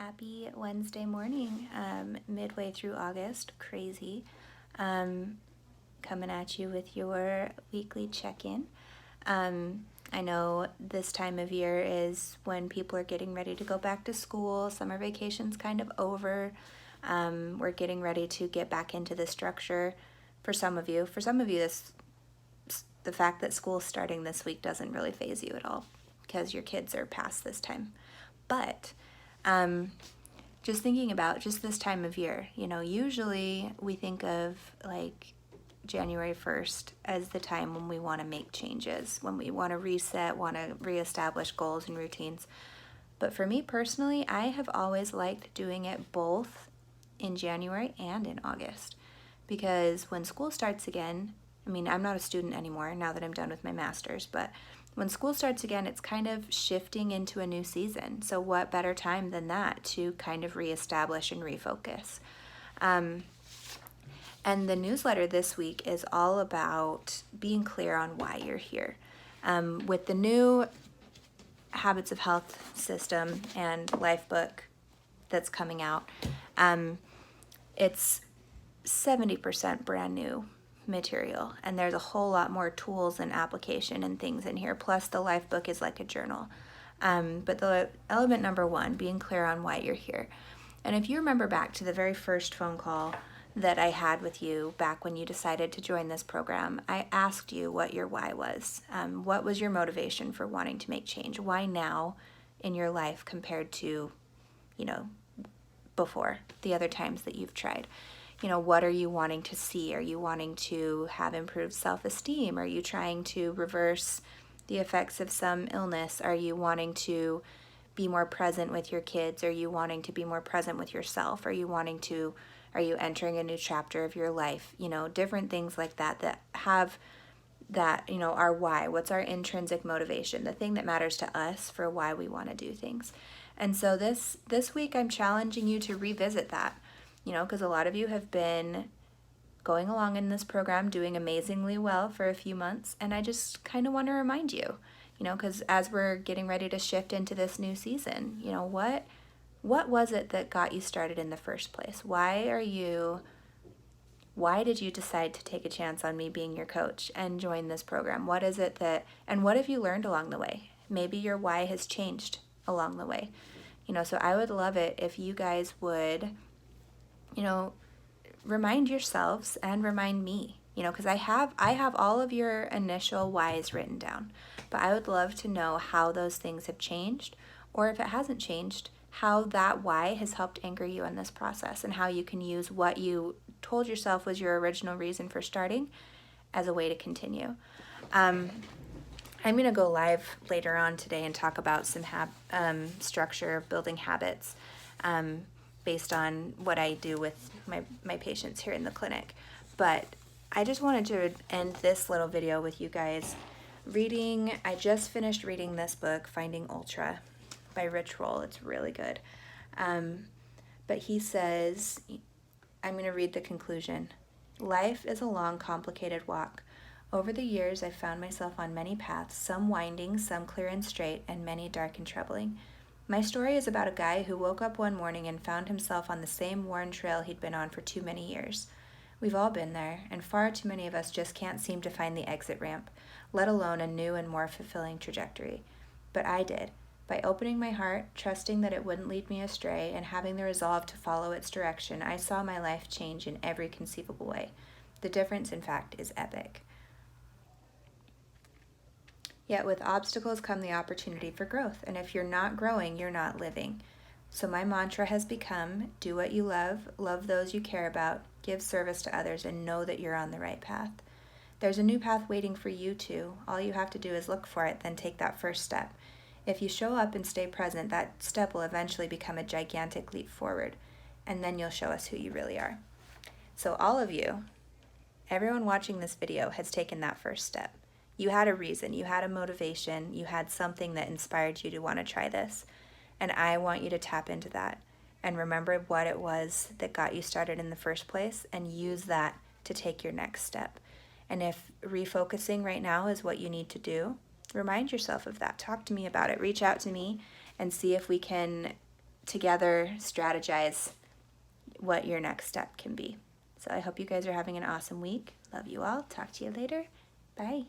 Happy Wednesday morning, midway through August, crazy. Coming at you with your weekly check-in. I know this time of year is when people are getting ready to go back to school. Summer vacation's kind of over. We're getting ready to get back into the structure for some of you. For some of you, the fact that school's starting this week doesn't really faze you at all because your kids are past this time. But just thinking about just this time of year, usually we think of like January 1st as the time when we want to make changes, when we want to reset, want to reestablish goals and routines. But for me personally, I have always liked doing it both in January and in August, because when school starts again, I'm not a student anymore now that I'm done with my master's, but when school starts again, it's kind of shifting into a new season. So what better time than that to kind of reestablish and refocus? And the newsletter this week is all about being clear on why you're here. With the new Habits of Health system and life book that's coming out, it's 70% brand new material, and there's a whole lot more tools and application and things in here, plus the life book is like a journal. But the element number one, being clear on why you're here. And if you remember back to the very first phone call that I had with you back when you decided to join this program, I asked you what your why was. What was your motivation for wanting to make change? Why now in your life compared to, before, the other times that you've tried? What are you wanting to see? Are you wanting to have improved self-esteem? Are you trying to reverse the effects of some illness? Are you wanting to be more present with your kids? Are you wanting to be more present with yourself? Are you entering a new chapter of your life? Different things like that have that, our why. What's our intrinsic motivation? The thing that matters to us for why we want to do things. And so this week I'm challenging you to revisit that. Because a lot of you have been going along in this program, doing amazingly well for a few months, and I just kind of want to remind you, because as we're getting ready to shift into this new season, what was it that got you started in the first place? Why did you decide to take a chance on me being your coach and join this program? What is it and what have you learned along the way? Maybe your why has changed along the way. So I would love it if you guys would remind yourselves and remind me, because I have all of your initial whys written down, but I would love to know how those things have changed, or if it hasn't changed, how that why has helped anchor you in this process, and how you can use what you told yourself was your original reason for starting as a way to continue. I'm going to go live later on today and talk about some structure, building habits, based on what I do with my patients here in the clinic. But I just wanted to end this little video with you guys reading. I just finished reading this book, Finding Ultra by Rich Roll. It's really good. But he says, I'm going to read the conclusion. Life is a long, complicated walk. Over the years, I've found myself on many paths, some winding, some clear and straight, and many dark and troubling. My story is about a guy who woke up one morning and found himself on the same worn trail he'd been on for too many years. We've all been there, and far too many of us just can't seem to find the exit ramp, let alone a new and more fulfilling trajectory. But I did. By opening my heart, trusting that it wouldn't lead me astray, and having the resolve to follow its direction, I saw my life change in every conceivable way. The difference, in fact, is epic. Yet with obstacles come the opportunity for growth, and if you're not growing, you're not living. So my mantra has become, do what you love those you care about, give service to others, and know that you're on the right path. There's a new path waiting for you too. All you have to do is look for it, then take that first step. If you show up and stay present, that step will eventually become a gigantic leap forward, and then you'll show us who you really are. So all of you, everyone watching this video has taken that first step. You had a reason, you had a motivation, you had something that inspired you to want to try this. And I want you to tap into that and remember what it was that got you started in the first place and use that to take your next step. And if refocusing right now is what you need to do, remind yourself of that. Talk to me about it. Reach out to me and see if we can together strategize what your next step can be. So I hope you guys are having an awesome week. Love you all. Talk to you later. Bye.